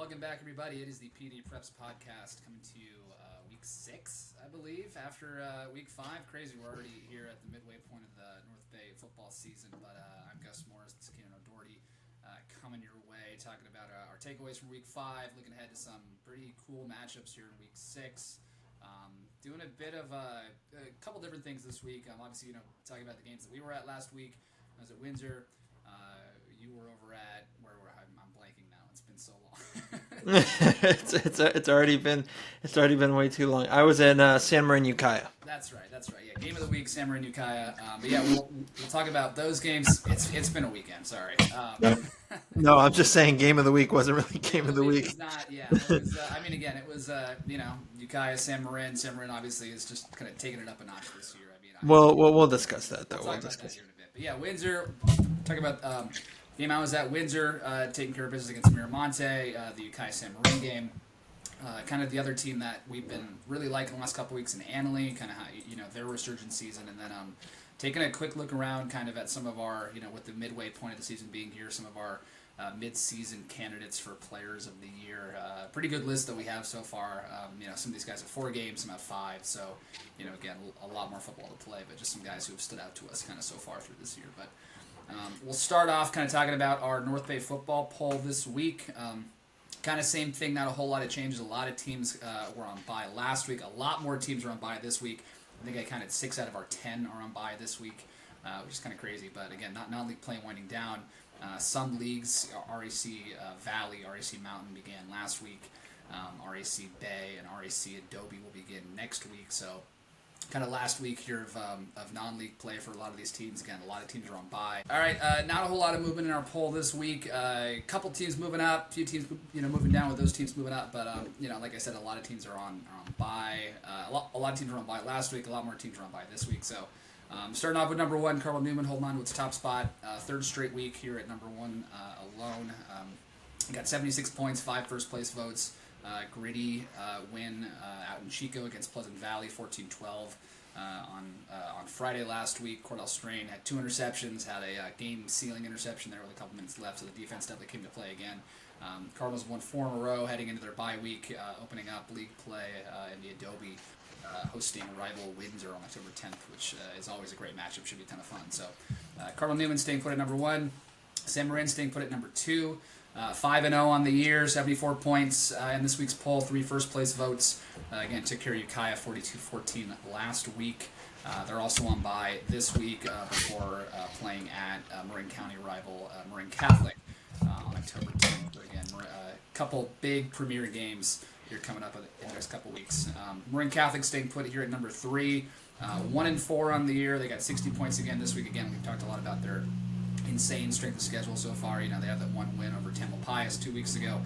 welcome back, everybody. It is the PDPreps Podcast coming to you week 6, I believe, after week 5. Crazy, we're already here at the midway point of the North Bay football season, but I'm Gus Morris, this is Kienan O'Doherty, coming your way, talking about our takeaways from week 5, looking ahead to some pretty cool matchups here in week 6. Doing a bit of a couple different things this week. Obviously, talking about the games that we were at last week. I was at Windsor. You were over at where were I'm blanking now. It's been so long. it's already been way too long. I was in San Marin, Ukiah. That's right. Yeah, game of the week, San Marin, Ukiah. But yeah, we'll talk about those games. It's been a weekend. Sorry. No, I'm just saying game of the week wasn't really game of the week. It's not. Yeah. It was, it was Ukiah, San Marin. San Marin obviously is just kind of taking it up a notch this year. We'll discuss that though. We'll discuss that here in a bit. But yeah, Windsor. Talking about. Game I was at Windsor, taking care of business against Miramonte, the Ukiah San Marin game. Kind of the other team that we've been really liking the last couple weeks in Annalee, kind of how, their resurgence season, and then taking a quick look around kind of at some of our, with the midway point of the season being here, some of our mid-season candidates for players of the year. Pretty good list that we have so far. Some of these guys have 4 games, some have 5, so, again, a lot more football to play, but just some guys who have stood out to us kind of so far through this year. But we'll start off kind of talking about our North Bay football poll this week. Kind of same thing, not a whole lot of changes. A lot of teams were on bye last week. A lot more teams are on bye this week. I think I counted 6 out of our 10 are on bye this week, which is kind of crazy. But again, not non-league play winding down. Some leagues, RAC Valley, RAC Mountain began last week. RAC Bay and RAC Adobe will begin next week. So kind of last week here of non-league play for a lot of these teams. Again, a lot of teams are on bye. All right, not a whole lot of movement in our poll this week. A couple teams moving up, a few teams moving down with those teams moving up. But like I said, a lot of teams are on bye. A lot of teams were on bye last week. A lot more teams are on bye this week. So starting off with number 1, Cardinal Newman holding on to its top spot. 3rd straight week here at number 1 alone. Got 76 points, 5 first place votes. Gritty win out in Chico against Pleasant Valley, 14-12 on Friday last week. Cordell Strain had 2 interceptions, had a game-sealing interception there with a couple minutes left, so the defense definitely came to play again. Cardinals won 4 in a row heading into their bye week, opening up league play in the Adobe, hosting rival Windsor on October 10th, which is always a great matchup, should be a ton of fun. So Cardinal Newman staying put at number 1, San Marin staying put at number 2. 5-0 on the year, 74 points in this week's poll, 3 first-place votes. Again, took care of Ukiah 42-14 last week. They're also on bye this week before playing at Marin County rival Marin Catholic on October 10th. But again, a couple big premier games here coming up in the next couple weeks. Marin Catholic staying put here at number 3, 1-4 on the year. They got 60 points again this week. Again, we've talked a lot about their insane strength of schedule so far. They have that 1 win over Temple Pius 2 weeks ago.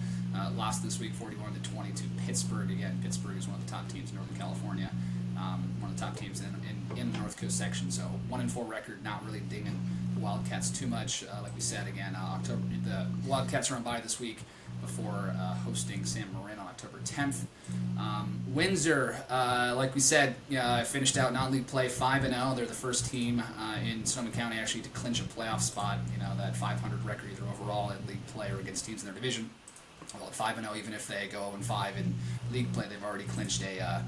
Lost this week 41-20 to Pittsburgh. Again, Pittsburgh is one of the top teams in Northern California. One of the top teams in the North Coast section. So 1-4 record, not really dinging the Wildcats too much. Like we said, again, the Wildcats are on bye this week before hosting San Marin on October 10th. Windsor, like we said, finished out non-league play 5-0. They're the first team in Sonoma County actually to clinch a playoff spot. That 500 record either overall in league play or against teams in their division. Well, at 5-0, even if they go 0-5 in league play, they've already clinched a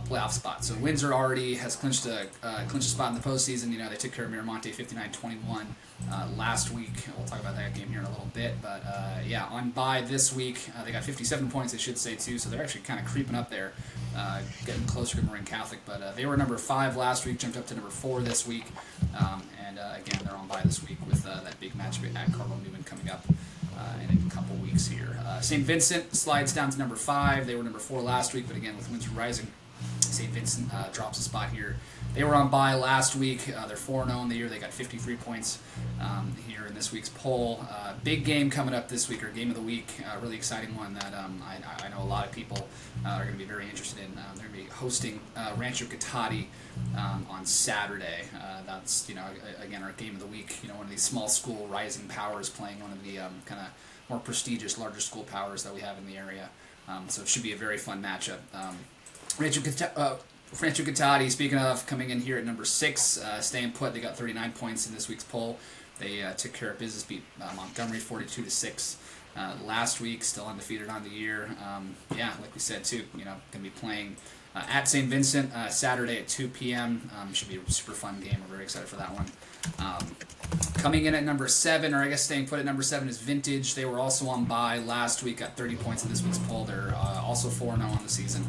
playoff spot. So Windsor already has clinched a spot in the postseason. They took care of Miramonte 59-21 last week. We'll talk about that game here in a little bit. But on bye this week, they got 57 points, I should say, too. So they're actually kind of creeping up there, getting closer to Marin Catholic. But they were number 5 last week, jumped up to number 4 this week. Again, they're on bye this week with that big matchup at Cardinal Newman coming up in a couple weeks here. St. Vincent slides down to number 5. They were number 4 last week, but again, with Windsor rising, St. Vincent drops a spot here. They were on bye last week. They're 4-0 in the year. They got 53 points here in this week's poll. Big game coming up this week, or game of the week. Really exciting one that I know a lot of people are going to be very interested in. They're going to be hosting Rancho Cotati on Saturday. That's again our game of the week. One of these small school rising powers playing one of the kind of more prestigious, larger school powers that we have in the area. So it should be a very fun matchup. Rancho Cotati, speaking of, coming in here at number 6, staying put. They got 39 points in this week's poll. They took care of business, beat Montgomery 42-6 last week, still undefeated on the year. Like we said too, going to be playing at St. Vincent Saturday at 2 p.m. Should be a super fun game. We're very excited for that one. Coming in at number 7, or I guess staying put at number 7, is Vintage. They were also on bye last week, got 30 points in this week's poll. They're also 4-0 on the season.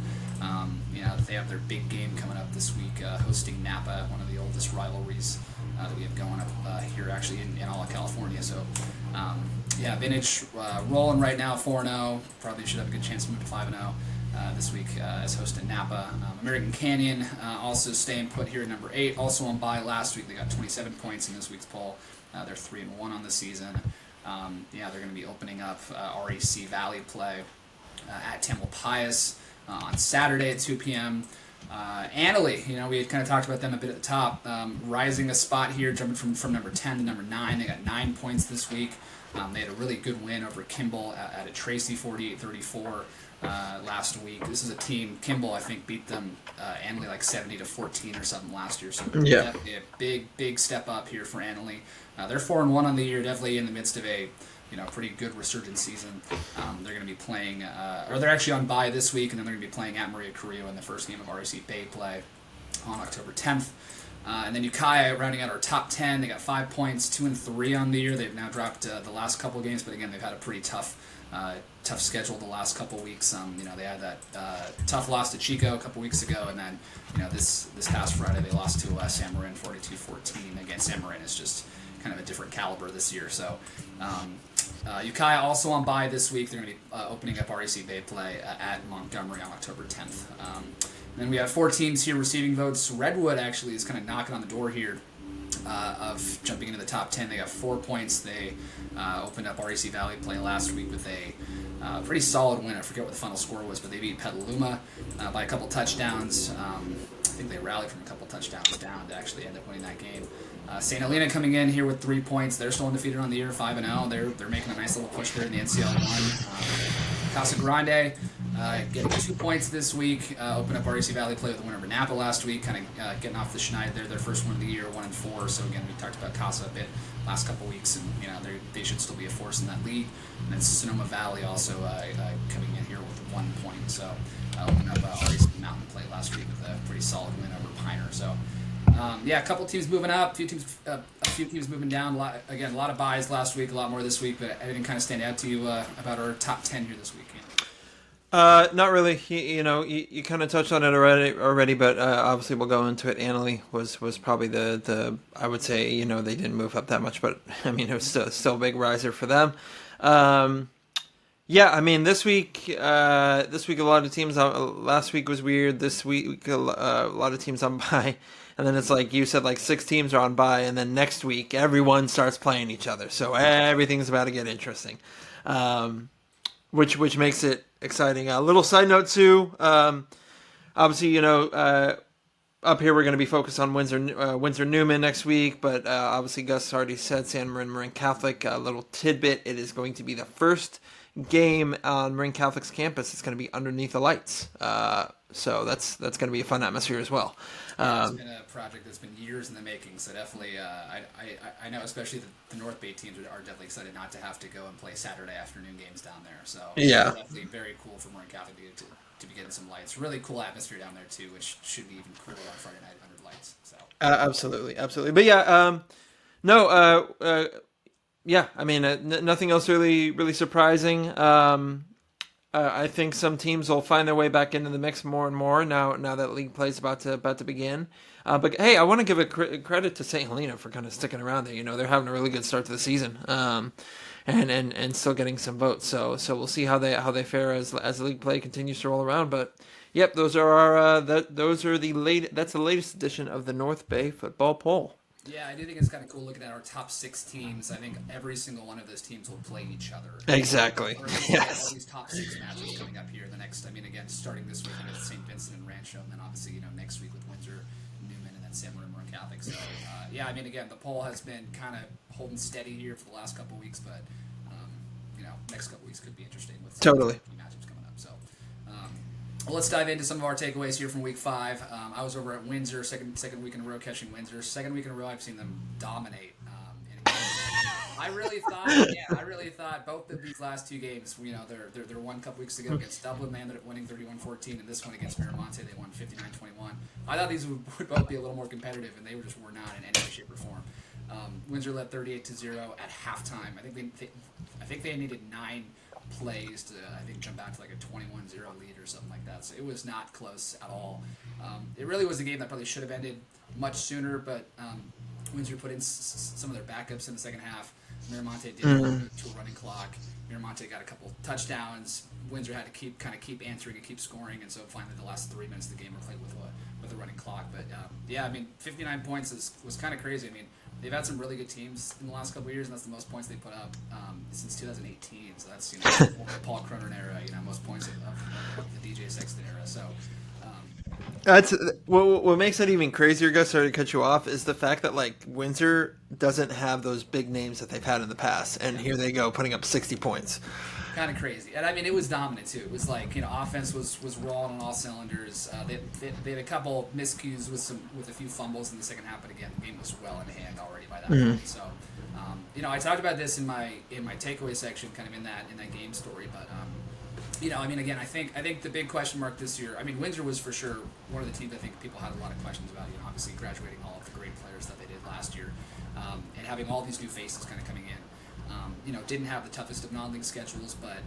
They have their big game coming up this week, hosting Napa, one of the oldest rivalries that we have going up here actually in all of California. So, Vintage rolling right now, 4-0. Probably should have a good chance to move to 5-0 this week as hosting Napa. American Canyon also staying put here at number 8, also on bye last week. They got 27 points in this week's poll. They're 3-1 on the season. They're going to be opening up REC Valley play at Tamalpais on Saturday at 2 p.m. Annalee, we had kind of talked about them a bit at the top, rising a spot here, jumping from number 10 to number 9. They got 9 points this week. They had a really good win over Kimball at a Tracy 48-34 last week. This is a team, Kimball, I think, beat them Annalee like 70-14 or something last year. So definitely a big step up here for Annalee. They're 4-1 on the year, definitely in the midst of a pretty good resurgent season. They're going to be playing, or they're actually on bye this week, and then they're going to be playing at Maria Carrillo in the first game of REC Bay play on October 10th. And then Ukiah rounding out our top 10. They got 5 points, 2-3 on the year. They've now dropped the last couple of games, but again, they've had a pretty tough schedule the last couple of weeks. They had that tough loss to Chico a couple weeks ago, and then this past Friday they lost to San Marin 42-14. Again, San Marin is just kind of a different caliber this year. So Ukiah also on bye this week. They're going to be opening up REC Bay play at Montgomery on October 10th. Then we have 4 teams here receiving votes. Redwood actually is kind of knocking on the door here of jumping into the top 10. They got 4 points. They opened up REC Valley play last week with a pretty solid win. I forget what the final score was, but they beat Petaluma by a couple touchdowns. I think they rallied from a couple touchdowns down to actually end up winning that game. St. Helena coming in here with 3 points. They're still undefeated on the year, 5-0. They're making a nice little push there in the NCL 1. Casa Grande getting 2 points this week. Opened up REC Valley play with a win over Napa last week, kind of getting off the schneid there. Their first win of the year, 1-4. So again, we talked about Casa a bit last couple weeks, and they should still be a force in that league. And then Sonoma Valley also coming in here with 1 point. So opened up REC Mountain play last week with a pretty solid win over Piner. So. A couple teams moving up, a few teams moving down. A lot of buys last week, a lot more this week. But anything kind of stand out to you about our top 10 here this week? Not really. You kind of touched on it already, but obviously we'll go into it. Annalee was probably the I would say they didn't move up that much, but I mean it was still a big riser for them. This week a lot of teams. Last week was weird. This week a lot of teams on bye. And then it's like you said, like 6 teams are on bye, and then next week everyone starts playing each other. So everything's about to get interesting, which makes it exciting. A little side note too. Obviously, up here we're going to be focused on Windsor Newman next week, but obviously Gus already said San Marin Catholic. A little tidbit: it is going to be the first game on Marin Catholic's campus. It's going to be underneath the lights. So that's going to be a fun atmosphere as well. It's been a project that's been years in the making, so definitely I know especially the North Bay teams are definitely excited not to have to go and play Saturday afternoon games down there. So yeah, it's definitely very cool for Marin Catholic to be getting some lights. Really cool atmosphere down there too, which should be even cooler on Friday night under lights. So absolutely. But nothing else really surprising. I think some teams will find their way back into the mix more and more now that league play is about to begin. But hey, I want to give a credit to St. Helena for kind of sticking around there. They're having a really good start to the season, and still getting some votes. So we'll see how they fare as the league play continues to roll around. But yep, those are that's the latest edition of the North Bay football poll. Yeah, I do think it's kind of cool looking at our top 6 teams. I think every single one of those teams will play each other. Exactly. Or yes. All these top 6 matches coming up here. The next, again, starting this week with St. Vincent and Rancho, and then obviously, next week with Windsor, Newman, and then San Marin Catholic. So, again, the poll has been kind of holding steady here for the last couple of weeks, but, next couple of weeks could be interesting with some totally matchups coming up. So, well, let's dive into some of our takeaways here from Week 5. I was over at Windsor, second week in a row catching Windsor. Second week in a row, I've seen them dominate. I really thought both of these last two games, they're one couple weeks ago against Dublin, they ended up winning 31-14, and this one against Miramonte, they won 59-21. I thought these would both be a little more competitive, and they were not in any way, shape, or form. Windsor led 38-0 at halftime. I think they needed 9 plays to jump out to like a 21-0 lead or something like that. So it was not close at all. It really was a game that probably should have ended much sooner, but Windsor put in some of their backups in the second half. Miramonte did to a running clock. Miramonte got a couple touchdowns. Windsor had to keep answering and keep scoring, and so finally the last 3 minutes of the game were played with a running clock. But 59 points was kind of crazy. I mean, they've had some really good teams in the last couple of years, and that's the most points they put up since 2018. So that's the Paul Cronin era, most points of the DJ Sexton era. So. That's what makes it even crazier, Gus. Sorry to cut you off. Is the fact that like Windsor doesn't have those big names that they've had in the past, and here they go putting up 60 points. Kind of crazy, and I mean it was dominant too. It was like offense was rolling on all cylinders. They had a couple miscues with a few fumbles in the second half, but again the game was well in hand already by that point. So I talked about this in my takeaway section, kind of in that game story, but. Again, I think the big question mark this year, Windsor was for sure one of the teams I think people had a lot of questions about, obviously graduating all of the great players that they did last year, and having all these new faces kind of coming in. Didn't have the toughest of non-league schedules, but,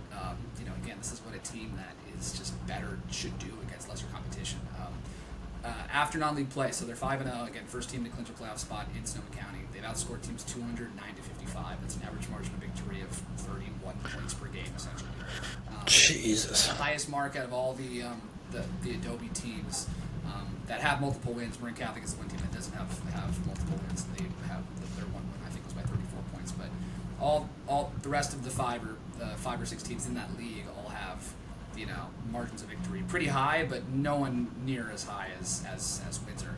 again, this is what a team that is just better should do against lesser competition. After non-league play, so they're 5-0, again, first team to clinch a playoff spot in Sonoma County. They've outscored teams 209-55. That's an average margin of victory of 31 points per game, essentially. Jesus. The highest mark out of all the Adobe teams that have multiple wins. Marin Catholic is the one team that doesn't have multiple wins. They have their one win, I think, was by 34 points. But all the rest of the 5 or 6 teams in that league all have margins of victory pretty high, but no one near as high as Windsor.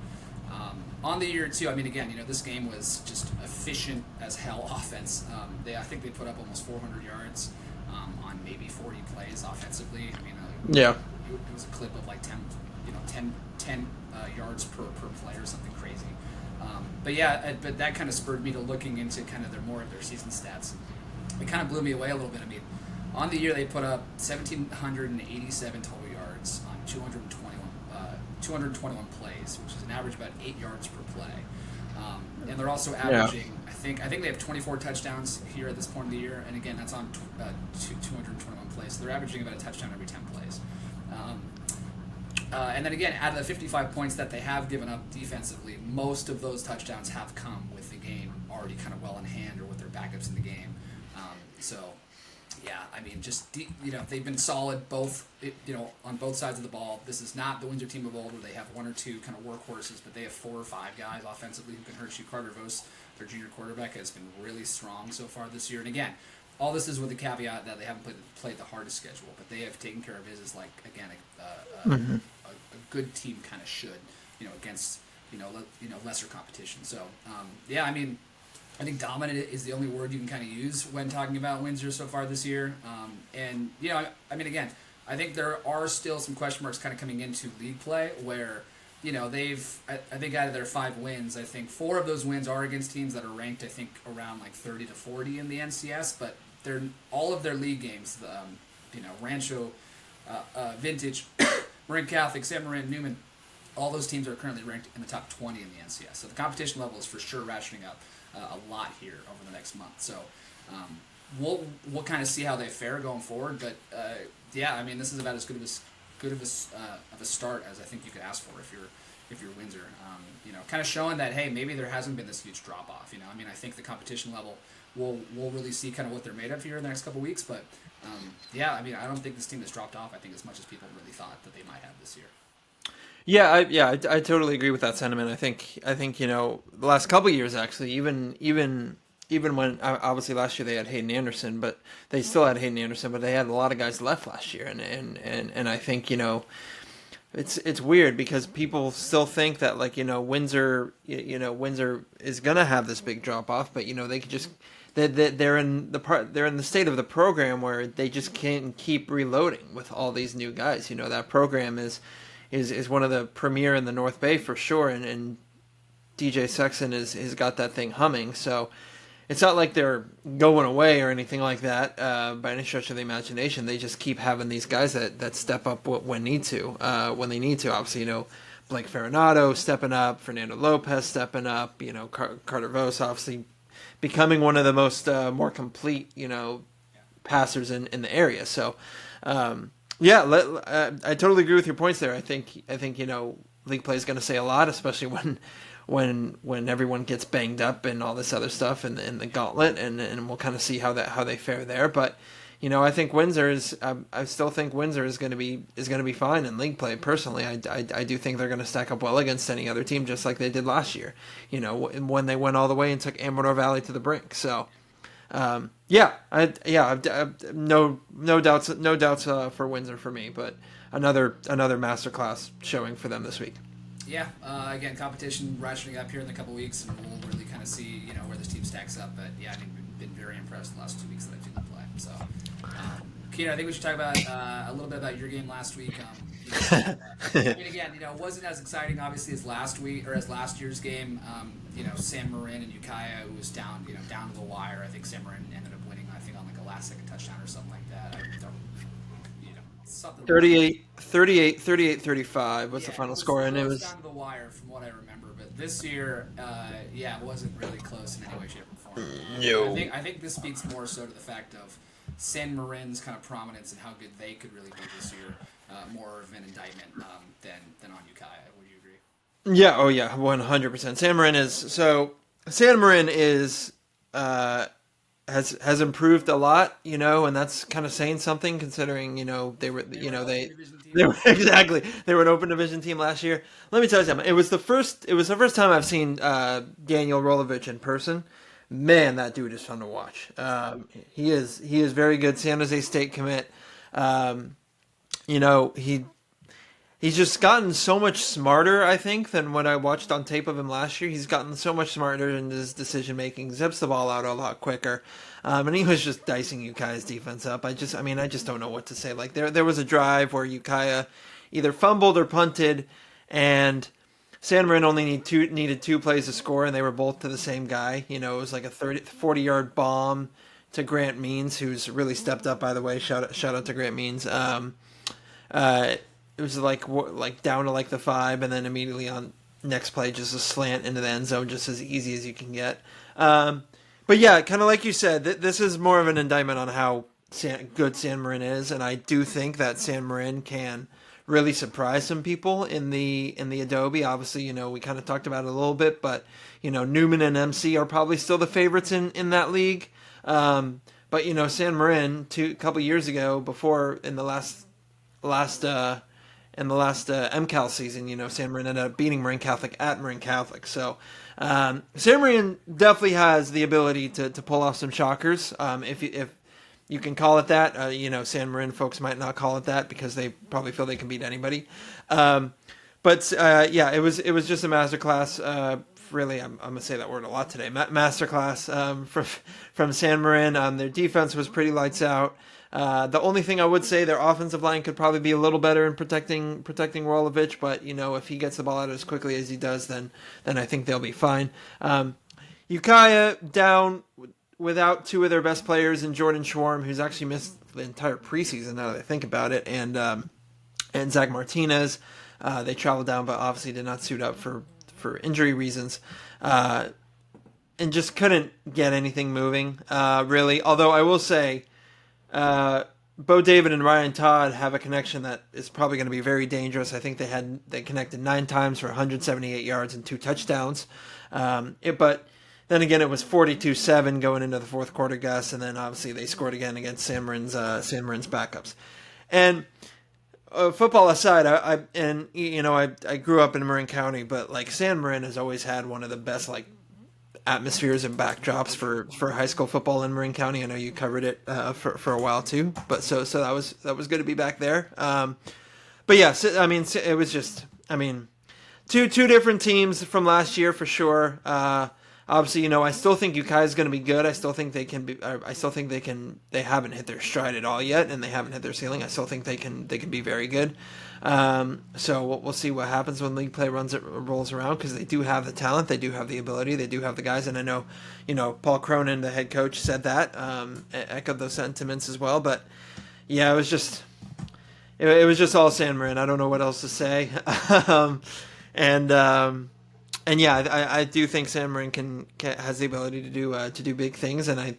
On the year too, this game was just efficient as hell offense. I think they put up almost 400 yards on maybe 40 plays offensively. Yeah, it was a clip of like 10 yards per play or something crazy. But that kind of spurred me to looking into kind of more of their season stats. It kind of blew me away a little bit. On the year they put up 1,787 total yards on 221 plays, which is an average about 8 yards per play. And they're also averaging, I think they have 24 touchdowns here at this point of the year, and again, that's on 221 plays. So they're averaging about a touchdown every 10 plays. And then again, out of the 55 points that they have given up defensively, most of those touchdowns have come with the game already kind of well in hand or with their backups in the game. They've been solid on both sides of the ball. This is not the Windsor team of old where they have 1 or 2 kind of workhorses, but they have 4 or 5 guys offensively who can hurt you. Carter Vos, their junior quarterback, has been really strong so far this year. And again, all this is with the caveat that they haven't played the hardest schedule, but they have taken care of business like, again, a good team kind of should, against, lesser competition. So, I think dominant is the only word you can kind of use when talking about Windsor so far this year. Again, I think there are still some question marks kind of coming into league play where, I think out of their 5 wins, I think 4 of those wins are against teams that are ranked, I think, around like 30 to 40 in the NCS, but all of their league games, Rancho, Vintage, Marin Catholic, San Marin, Newman, all those teams are currently ranked in the top 20 in the NCS. So the competition level is for sure ratcheting up a lot here over the next month. So we'll kind of see how they fare going forward. But this is about as good of a start as I think you could ask for if you're Windsor. Kind of showing that hey, maybe there hasn't been this huge drop off. I think the competition level we'll really see kind of what they're made of here in the next couple weeks. But I don't think this team has dropped off. I think as much as people really thought that they might have this year. Yeah, I totally agree with that sentiment. I think the last couple of years actually, even when obviously last year they had Hayden Anderson, but they still had Hayden Anderson, but they had a lot of guys left last year, and I think it's weird because people still think that Windsor is gonna have this big drop off, but they could just they're in the state of the program where they just can't keep reloading with all these new guys. That program is one of the premier in the North Bay for sure, and DJ Sexton has got that thing humming. So it's not like they're going away or anything like that by any stretch of the imagination. They just keep having these guys that step up when they need to. Obviously, Blake Farinato stepping up, Fernando Lopez stepping up, Carter Vos obviously becoming one of the most more complete, passers in the area. So, I totally agree with your points there. I think league play is going to say a lot, especially when everyone gets banged up and all this other stuff in the gauntlet, and we'll kind of see how they fare there. But I think I still think Windsor is going to be fine in league play. Personally, I do think they're going to stack up well against any other team, just like they did last year. When they went all the way and took Amador Valley to the brink. So, no doubts for Windsor for me. But another masterclass showing for them this week. Yeah, again, competition ratcheting up here in a couple weeks, and we'll really kind of see where this team stacks up. But yeah, I've been very impressed in the last 2 weeks that I've seen them play. So, Kienan, I think we should talk about a little bit about your game last week. Again, it wasn't as exciting, obviously, as last year's game. San Marin and Ukiah, who was down to the wire. I think San Marin ended up winning. I think on like a last-second touchdown or something like that. I don't, something. 38-35. What's the final score? And it was down to the wire, from what I remember. But this year, it wasn't really close in any way, shape, or form. No. I think this speaks more so to the fact of San Marin's kind of prominence and how good they could really be this year, more of an indictment than on Ukiah. Would you agree? Yeah. Oh yeah. 100%. San Marin is has improved a lot, and that's kind of saying something considering they were an open division team last year. Let me tell you something. It was the first time I've seen Daniel Rolovich in person. Man, that dude is fun to watch. He is very good. San Jose State commit. He's just gotten so much smarter, I think, than what I watched on tape of him last year. He's gotten so much smarter in his decision making, zips the ball out a lot quicker, and he was just dicing Ukiah's defense up. I just don't know what to say. Like there was a drive where Ukiah either fumbled or punted, and San Marin only needed 2 plays to score, and they were both to the same guy. It was like a 40-yard bomb to Grant Means, who's really stepped up, by the way. Shout out to Grant Means. It was like down to like the 5, and then immediately on next play, just a slant into the end zone, just as easy as you can get. But yeah, kind of like you said, this is more of an indictment on how good San Marin is, and I do think that San Marin can really surprise some people in the Adobe. Obviously, we kind of talked about it a little bit, but Newman and MC are probably still the favorites in that league. But San Marin a couple years ago, before in the last MCAL season, San Marin ended up beating Marin Catholic at Marin Catholic. So San Marin definitely has the ability to pull off some shockers. If you can call it that, San Marin folks might not call it that because they probably feel they can beat anybody. It was just a masterclass. Really, I'm gonna say that word a lot today. Masterclass from San Marin. Their defense was pretty lights out. The only thing I would say, their offensive line could probably be a little better in protecting Rolovich, but if he gets the ball out as quickly as he does, then I think they'll be fine. Ukiah down without 2 of their best players in Jordan Schwarm, who's actually missed the entire preseason now that I think about it, and Zach Martinez. They traveled down, but obviously did not suit up for injury reasons, and just couldn't get anything moving, really. Although I will say, Bo David and Ryan Todd have a connection that is probably going to be very dangerous. I think they connected 9 times for 178 yards and 2 touchdowns. But then again, it was 42-7 going into the fourth quarter, Gus, and then obviously they scored again against San Marin's backups. And football aside, I grew up in Marin County, but like San Marin has always had one of the best atmospheres and backdrops for high school football in Marin County. I know you covered it for a while too, but so that was good to be back there. But yes, it was just two different teams from last year for sure. obviously, I still think Ukiah is going to be good. I still think they can be. I still think they haven't hit their stride at all yet, and they haven't hit their ceiling. I still think they can be very good. So we'll see what happens when league play rolls around, because they do have the talent, they do have the ability, they do have the guys, and I know, Paul Cronin, the head coach, said that, echoed those sentiments as well. But yeah, it was just all San Marin. I don't know what else to say. And yeah, I do think San Marin has the ability to do big things, and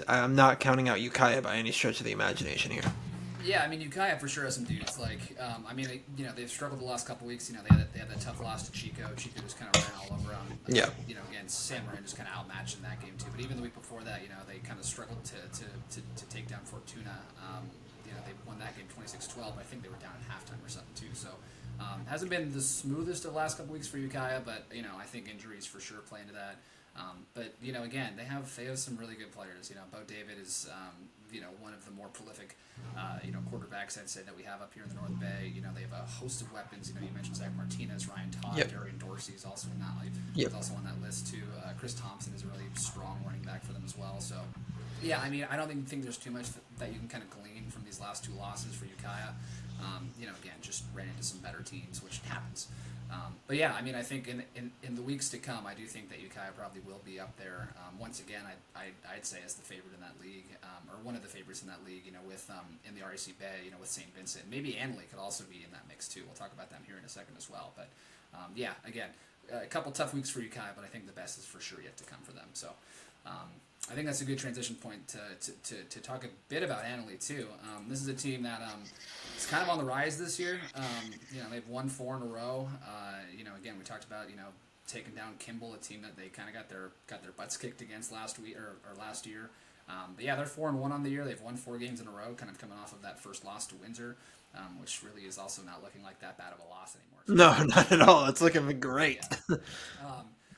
I'm not counting out Ukiah by any stretch of the imagination here. Yeah, I mean, Ukiah for sure has some dudes. They've struggled the last couple weeks. They had that tough loss to Chico. Chico just kind of ran all over them. Yeah. Again, San Marin just kind of outmatched in that game too. But even the week before that, they kind of struggled to take down Fortuna. They won that game 26-12. I think they were down at halftime or something too. So hasn't been the smoothest of the last couple weeks for Ukiah, but I think injuries for sure play into that. But again, they have some really good players. Bo David is one of the more prolific quarterbacks, I'd say, that we have up here in the North Bay. They have a host of weapons. You mentioned Zach Martinez, Ryan Todd, Yep. Darian Dorsey is also in that. Yep. He's also on that list too. Chris Thompson is a really strong running back for them as well. So yeah, I mean, I don't think there's too much that you can kind of glean from these last two losses for Ukiah. Again, just ran into some better teams, which happens. But yeah, I mean, I think in the weeks to come, I do think that Ukiah probably will be up there. Once again, I'd say as the favorite in that league, or one of the favorites in that league, with in the REC Bay, with St. Vincent. Maybe Annalee could also be in that mix too. We'll talk about them here in a second as well. But yeah, again, a couple tough weeks for Ukiah, but I think the best is for sure yet to come for them. So I think that's a good transition point to talk a bit about Annalee too. This is a team that is kind of on the rise this year. They've won 4 in a row. Again, we talked about taking down Kimball, a team that they kind of got their butts kicked against last week or last year. But yeah, they're 4-1 on the year. They've won 4 games in a row, kind of coming off of that first loss to Windsor, which really is also not looking like that bad of a loss anymore. So, no, not at all. It's looking great. Yeah.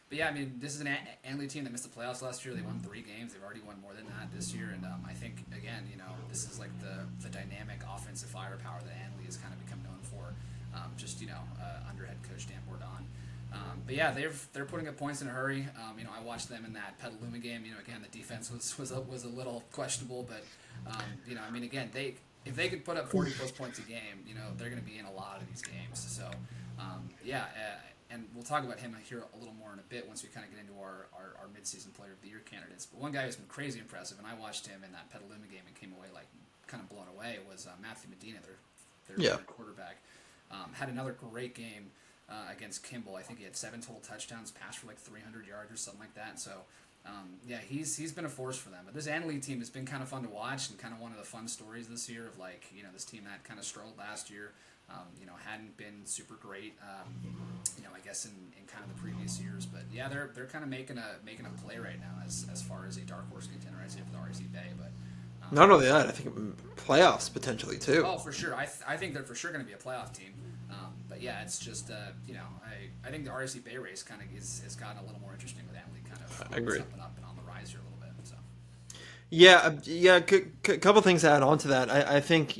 But yeah, I mean, this is an Annalee team that missed the playoffs last year. They won 3 games. They've already won more than that this year. And I think, again, this is like the dynamic offensive firepower that Annalee has kind of become known for, under head coach Dan Bordon. But yeah, they're putting up points in a hurry. I watched them in that Petaluma game. Again, the defense was a little questionable, but again, if they could put up 40+ points a game, they're going to be in a lot of these games. So and we'll talk about him here a little more in a bit once we kind of get into our midseason player of the year candidates. But one guy who's been crazy impressive, and I watched him in that Petaluma game and came away kind of blown away, was Matthew Medina, their quarterback. Had another great game against Kimball. I think he had 7 total touchdowns, passed for like 300 yards or something like that. So he's been a force for them. But this Annalee team has been kind of fun to watch, and kind of one of the fun stories this year of this team that kind of struggled last year. Hadn't been super great, I guess in kind of the previous years, but yeah, they're kind of making a play right now as far as a dark horse contender, I'd say, for the REC Bay. But not only that, I think playoffs potentially too. Oh, for sure. I think they're for sure going to be a playoff team. But yeah, it's just I think the REC Bay race kind of has gotten a little more interesting with Annalee kind of stepping up and on the rise here a little bit. So yeah. Couple things to add on to that. I think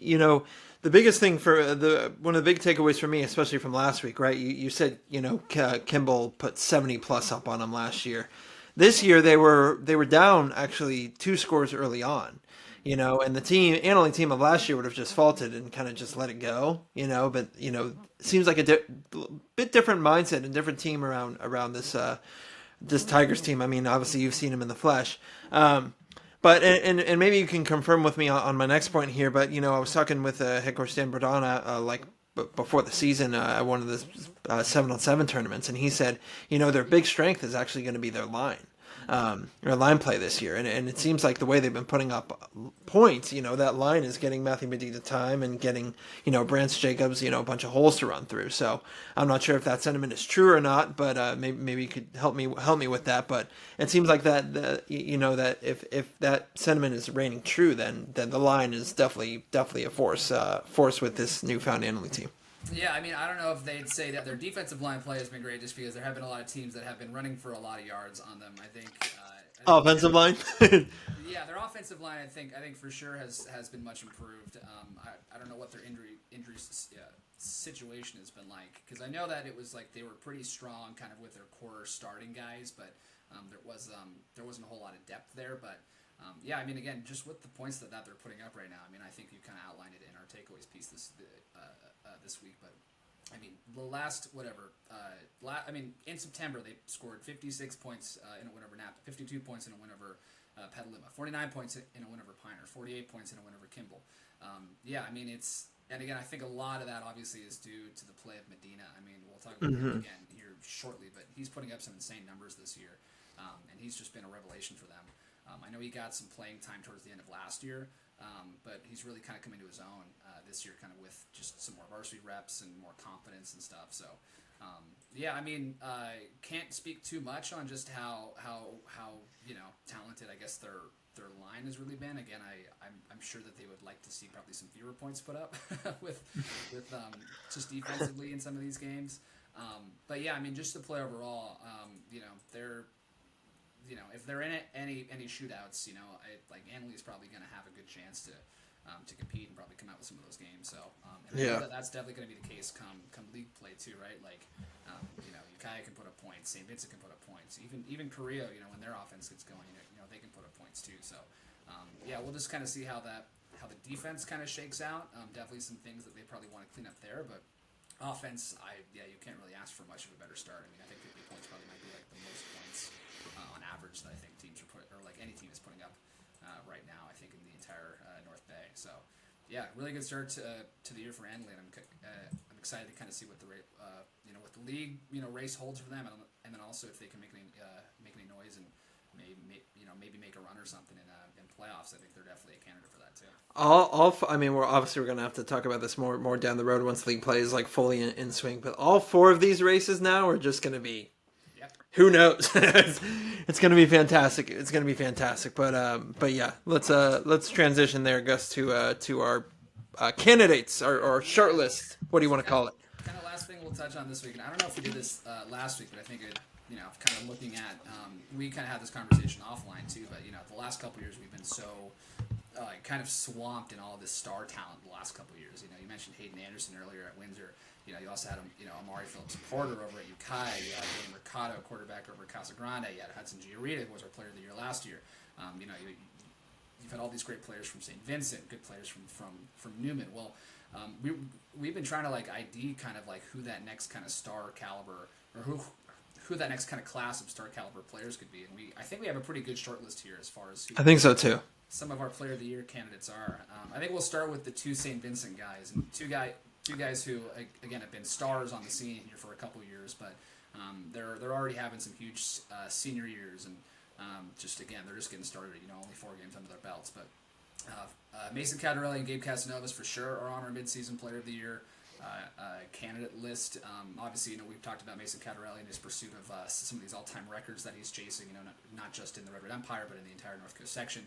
the biggest thing one of the big takeaways for me, especially from last week, right? You said Kimball put 70+ up on them last year. This year they were down actually 2 scores early on, and the Annalee team of last year would have just faltered and kind of just let it go, But it seems like a bit different mindset and different team around this Tigers team. I mean, obviously you've seen them in the flesh. But and maybe you can confirm with me on my next point here. But I was talking with head coach Dan Bordana before the season at one of the 7-on-7 tournaments, and he said their big strength is actually going to be their line. Line play this year, and it seems like the way they've been putting up points, that line is getting Matthew Medina time and getting Brance Jacobs a bunch of holes to run through. So I'm not sure if that sentiment is true or not, but maybe you could help me with that. But it seems like that that if that sentiment is reigning true, then the line is definitely a force with this newfound Annalee team. Yeah, I mean, I don't know if they'd say that their defensive line play has been great just because there have been a lot of teams that have been running for a lot of yards on them. I think Offensive line. Yeah, their offensive line, I think for sure has been much improved. I don't know what their injury situation has been like, because I know that it was like they were pretty strong, kind of with their core starting guys, but there wasn't a whole lot of depth there. But yeah, I mean, again, just with the points that they're putting up right now, I mean, I think you kind of outlined it in our takeaways piece this week, but. I mean, the last in September they scored 56 points in a win over Napa, 52 points in a win over Petaluma, 49 points in a win over Pioneer, 48 points in a win over Kimball. Yeah, I mean, and again, I think a lot of that obviously is due to the play of Medina. I mean, we'll talk about him again here shortly, but he's putting up some insane numbers this year, and he's just been a revelation for them. I know he got some playing time towards the end of last year, but he's really kind of come into his own this year, kind of with just some more varsity reps and more confidence and stuff. So, yeah, I mean, can't speak too much on just how talented I guess their line has really been. Again, I'm sure that they would like to see probably some fewer points put up with just defensively in some of these games. But yeah, I mean, just to play overall, they're. If they're in any shootouts, like Annalee is probably going to have a good chance to compete and probably come out with some of those games. So I know that's definitely going to be the case come league play too, right? Like Ukiah can put up points, St. Vincent can put up points, even Korea, when their offense gets going, they can put up points too. So yeah, we'll just kind of see how the defense kind of shakes out. Definitely some things that they probably want to clean up there, but offense, you can't really ask for much of a better start. I mean, I think 50 points probably might be like the most points on average that I think teams are any team is putting up right now. I think in the entire North Bay. So yeah, really good start to the year for Annalee, and I'm excited to kind of see what the what the league race holds for them, and then also if they can make any noise and maybe make a run or something in playoffs. I think they're definitely a candidate for that too. I mean, we're going to have to talk about this more down the road once league play is like fully in swing. But all four of these races now are just going to be. Who knows? It's going to be fantastic. It's going to be fantastic. But yeah, let's transition there, Gus, to our candidates, our short list. What do you want to call it? Kind of last thing we'll touch on this week, and I don't know if we did this last week, but I think kind of looking at we kind of had this conversation offline too. But the last couple of years we've been so kind of swamped in all of this star talent the last couple of years. You mentioned Hayden Anderson earlier at Windsor. You also had Amari Phillips Porter over at Ukiah. You had William Mercado, quarterback over at Casa Grande. You had Hudson Giorita, who was our player of the year last year. You've had all these great players from St. Vincent, good players from Newman. Well, we've been trying to ID kind of who that next kind of star caliber, or who that next kind of class of star caliber players could be. And I think we have a pretty good short list here as far as who I think so too. Some of our player of the year candidates are. I think we'll start with the two St. Vincent guys, and two guys who again have been stars on the scene here for a couple years, but they're already having some huge senior years, and they're just getting started. Only 4 games under their belts, but Mason Cadarelli and Gabe Casanovas for sure are on our midseason player of the year candidate list. Obviously, we've talked about Mason Cadarelli and his pursuit of some of these all-time records that he's chasing. Not just in the Red Red Empire, but in the entire North Coast section.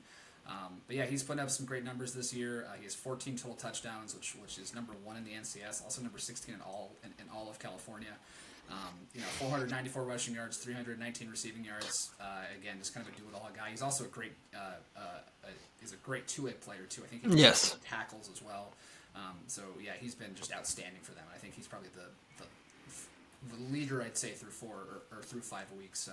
But yeah, he's putting up some great numbers this year. He has 14 total touchdowns, which is number 1 in the NCS, also number 16 in all of California. 494 rushing yards, 319 receiving yards. Again, just kind of a do-it-all guy. He's also a great two-way player too. I think he can tackles as well. So yeah, he's been just outstanding for them. I think he's probably the leader, I'd say, through 4 or through 5 weeks.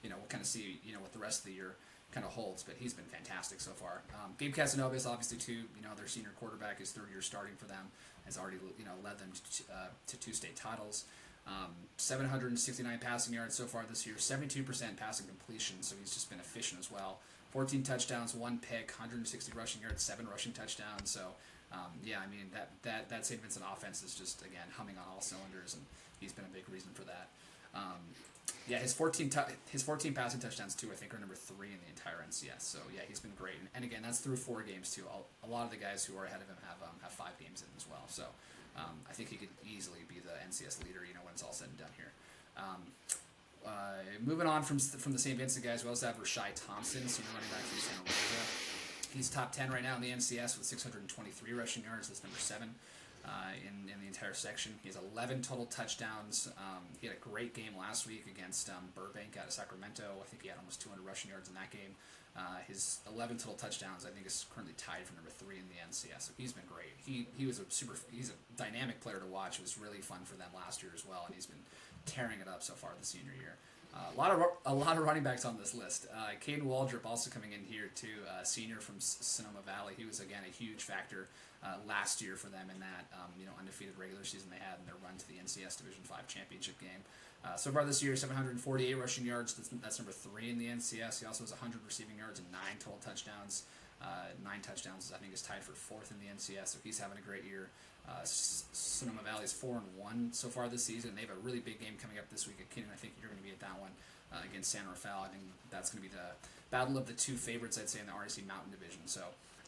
We'll kind of see what the rest of the year kind of holds, but he's been fantastic so far. Gabe Casanovas, obviously, too. Their senior quarterback is 3rd year starting for them. Has already led them to 2 state titles. 769 passing yards so far this year, 72% passing completion. So he's just been efficient as well. 14 touchdowns, 1 pick, 160 rushing yards, 7 rushing touchdowns. So yeah, I mean that St. Vincent offense is just again humming on all cylinders, and he's been a big reason for that. Yeah, his 14 passing touchdowns too, I think, are number 3 in the entire NCS. So yeah, he's been great, and again, that's through 4 games too. A lot of the guys who are ahead of him have 5 games in as well. So I think he could easily be the NCS leader, when it's all said and done here. Moving on from the St. Vincent guys, we also have Rashai Thompson, senior running back from Santa Rosa. He's top 10 right now in the NCS with 623 rushing yards. That's number 7. in the entire section. He has 11 total touchdowns. He had a great game last week against Burbank out of Sacramento. I think he had almost 200 rushing yards in that game. His 11 total touchdowns, I think, is currently tied for number 3 in the NCS. So he's been great. He's a dynamic player to watch. It was really fun for them last year as well, and he's been tearing it up so far the senior year. A lot of running backs on this list. Caden Waldrop also coming in here too, senior from Sonoma Valley. He was again a huge factor last year for them in that undefeated regular season they had in their run to the NCS Division 5 championship game. So far this year, 748 rushing yards. That's number 3 in the NCS. He also has 100 receiving yards and 9 total touchdowns. 9 touchdowns, I think, is tied for 4th in the NCS. So he's having a great year. Sonoma Valley is 4-1 so far this season. They have a really big game coming up this week at Kienan. I think you're going to be at that one against San Rafael. I think that's going to be the battle of the 2 favorites, I'd say, in the RC Mountain Division. So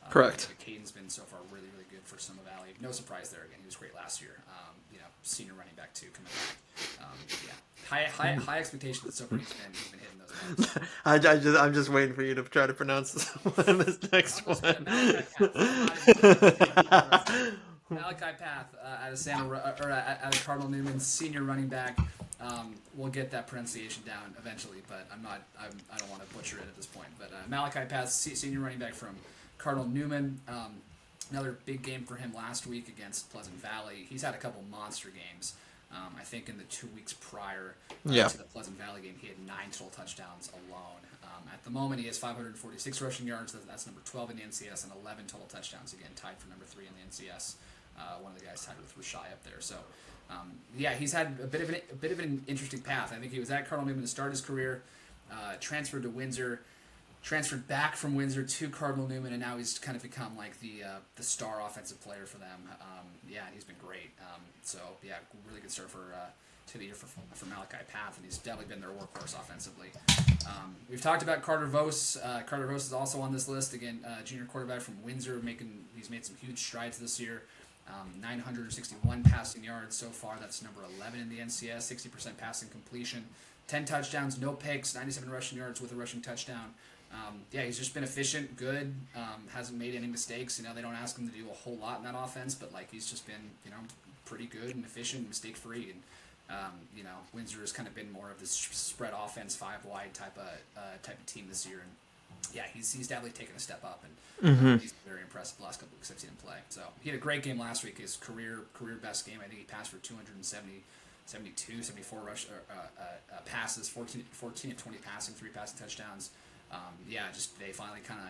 correct. Caden's been so far really, really good for Sonoma Valley. No surprise there. Again, he was great last year. Senior running back too coming back. High expectations. So far he's been hitting those numbers. I'm just waiting for you to try to pronounce this next one. Malachi Path out of Cardinal Newman, senior running back. We'll get that pronunciation down eventually, but I don't want to butcher it at this point. But Malachi Path, senior running back from Cardinal Newman. Another big game for him last week against Pleasant Valley. He's had a couple monster games. I think in the 2 weeks prior to the Pleasant Valley game, he had 9 total touchdowns alone. At the moment, he has 546 rushing yards. That's number 12 in the NCS, and 11 total touchdowns, again, tied for number 3 in the NCS. One of the guys tied with Rashai up there. So, he's had a bit of an interesting path. I think he was at Cardinal Newman to start his career, transferred to Windsor, transferred back from Windsor to Cardinal Newman, and now he's kind of become like the star offensive player for them. He's been great. Really good start to the year for Malachi Path, and he's definitely been their workhorse offensively. We've talked about Carter Vos. Carter Vos is also on this list. Again, junior quarterback from Windsor. He's made some huge strides this year. 961 passing yards so far. That's number 11 in the NCS. 60% passing completion. 10 touchdowns, no picks. 97 rushing yards with a rushing touchdown. He's just been efficient, good, hasn't made any mistakes. They don't ask him to do a whole lot in that offense, but he's just been, pretty good and efficient, mistake-free. And, Windsor has kind of been more of this spread offense, 5-wide type of team this year. And he's definitely taken a step up, and he's very impressive the last couple weeks I've seen him play. So he had a great game last week, his career best game. I think he passed for 74 passes, 14 of 20 passing, 3 passing touchdowns. They finally kind of,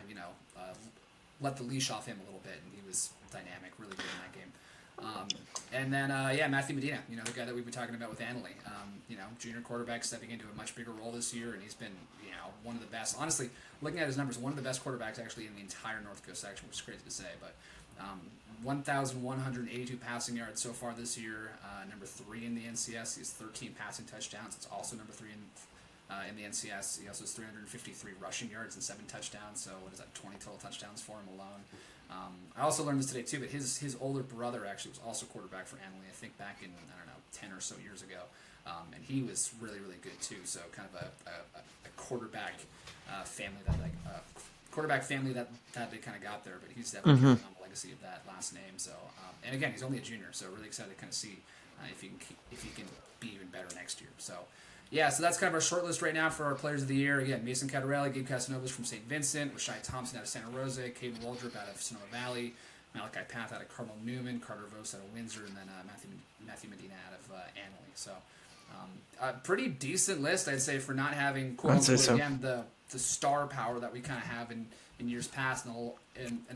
let the leash off him a little bit, and he was dynamic, really good in that game. Matthew Medina, the guy that we've been talking about with Annalee, junior quarterback stepping into a much bigger role this year, and he's been, one of the best. Honestly, looking at his numbers, one of the best quarterbacks actually in the entire North Coast section, which is crazy to say, but 1,182 passing yards so far this year, number 3 in the NCS. He has 13 passing touchdowns. It's also number 3 in the NCS. He also has 353 rushing yards and 7 touchdowns. So what is that? 20 total touchdowns for him alone. I also learned this today too, but his older brother actually was also quarterback for Annalee. I think back in 10 or so years ago, and he was really, really good too. So kind of a quarterback family that they kind of got there. But he's definitely on the legacy of that last name. So and again, he's only a junior, so really excited to kind of see if he can be even better next year. So. Yeah, so that's kind of our short list right now for our players of the year. Again, Mason Catarelli, Gabe Casanovas from St. Vincent, Rashai Thompson out of Santa Rosa, Caden Waldrop out of Sonoma Valley, Malachi Path out of Cardinal Newman, Carter Vos out of Windsor, and then Matthew Medina out of Annalee. So a pretty decent list, I'd say, for not having, quote-unquote, again, the star power that we kind of have in years past and all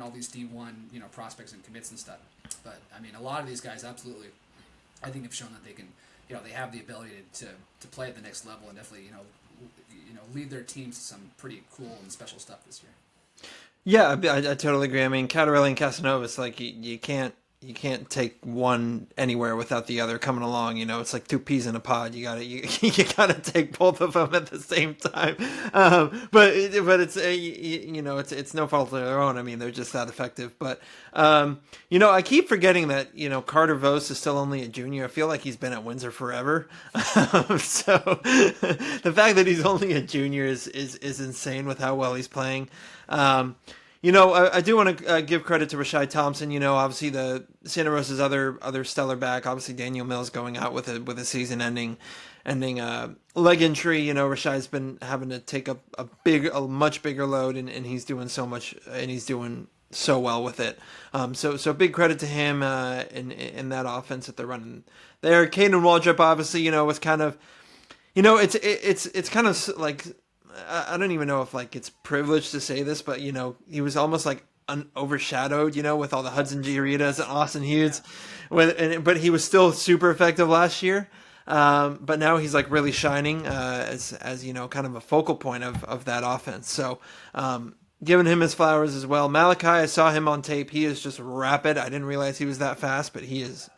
these D1 prospects and commits and stuff. But, I mean, a lot of these guys absolutely, I think, have shown that they can – they have the ability to play at the next level and definitely, lead their teams to some pretty cool and special stuff this year. Yeah, I totally agree. I mean, Catarelli and Casanovas, you can't take one anywhere without the other coming along. It's like 2 peas in a pod. You gotta take both of them at the same time. But it's it's no fault of their own. I mean, they're just that effective. But I keep forgetting that Carter Vos is still only a junior. I feel like he's been at Windsor forever. So the fact that he's only a junior is insane with how well he's playing. I do want to give credit to Rashai Thompson. Obviously the Santa Rosa's other stellar back. Obviously Daniel Mills going out with a season-ending leg injury. Rashai's been having to take up a much bigger load, and he's doing so much, and he's doing so well with it. So big credit to him in that offense that they're running there. Kienan Waldrop obviously was kind of, it's kind of like, I don't even know if like it's privileged to say this, but he was almost like overshadowed, with all the Hudson Giaritas and Austin Hughes, but he was still super effective last year. But now he's like really shining as kind of a focal point of that offense. So giving him his flowers as well. Malachi, I saw him on tape. He is just rapid. I didn't realize he was that fast, but he is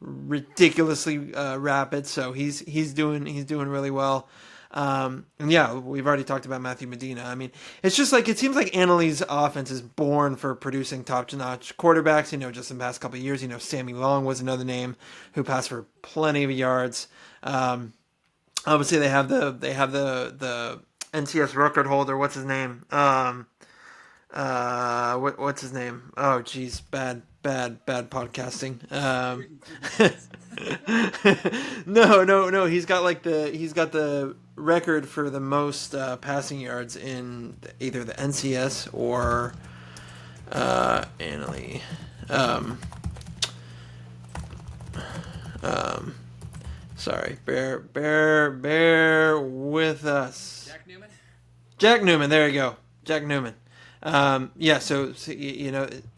ridiculously rapid. So he's doing really well. And yeah, we've already talked about Matthew Medina. I mean, it's just like, it seems like Annalie's offense is born for producing top-notch quarterbacks. Just in the past couple of years, Sammy Long was another name who passed for plenty of yards. Obviously they have the NCS record holder. What's his name? What's his name? Oh, geez, bad podcasting. No. He's got the record for the most passing yards in either the NCS or Annalie. Sorry, bear with us. Jack Newman. There you go, Jack Newman. So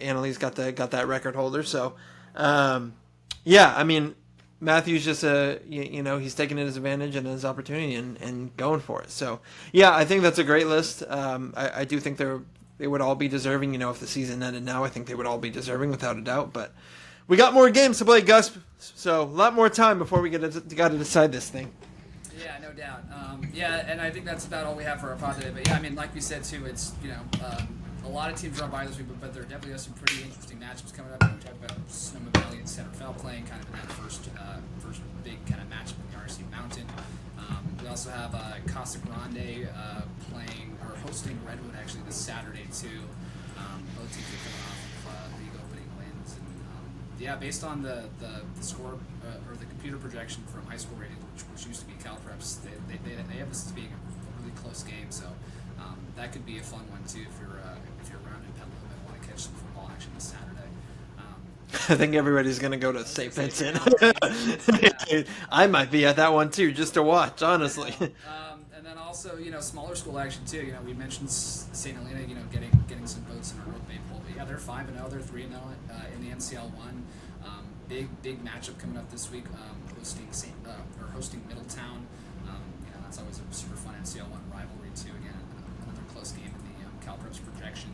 Annalie's got that record holder. So, I mean, Matthew's just he's taking his advantage and his opportunity and going for it. So, yeah, I think that's a great list. I do think they would all be deserving. If the season ended now, I think they would all be deserving without a doubt. But we got more games to play, Gus. So a lot more time before we got to decide this thing. Yeah, no doubt. And I think that's about all we have for our pod today. But yeah, I mean, like we said too, it's a lot of teams run by this week, but there definitely are some pretty interesting matchups coming up. We talked about Sonoma Valley and Center Fell playing kind of in that first big kind of matchup in the RC Mountain. We also have Casa Grande playing or hosting Redwood actually this Saturday too. Both teams are coming off league opening wins, and based on the score or the computer projection from high school ratings, which used to be PDPreps, they have this as being a really close game. So that could be a fun one too if you're around in Petaluma and want to catch some football action this Saturday. I think everybody's going to go to St. Vincent. I might be at that one too, just to watch, honestly. And then also, smaller school action too. We mentioned St. Helena, getting some votes in our Road Bay poll. But yeah, they're 5-0, they're 3-0 in the NCL one. Big matchup coming up this week. Hosting Middletown. That's always a super fun NCL one rivalry too. Again, another close game in the PDPreps projection.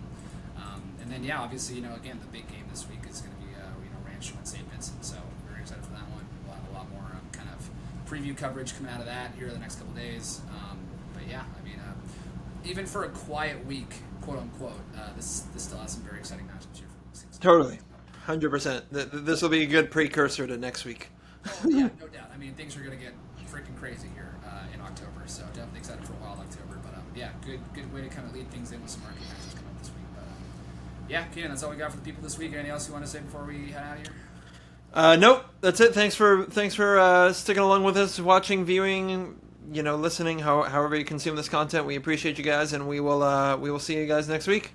And then obviously, again, the big game this week is going to be Rancho and St. Vincent. So we're very excited for that one. We'll have a lot more kind of preview coverage coming out of that here in the next couple of days. But yeah, I mean, even for a quiet week, quote unquote, this still has some very exciting matchups here for week 16. Totally, 100%. This will be a good precursor to next week. Oh, yeah, no doubt. I mean, things are going to get freaking crazy here in October. So definitely excited for a wild October. But good way to kind of lead things in with some marquee matches coming up this week. But Kienan, that's all we got for the people this week. Anything else you want to say before we head out of here? Nope, that's it. Thanks for sticking along with us, watching, viewing, listening, however you consume this content. We appreciate you guys, and we will see you guys next week.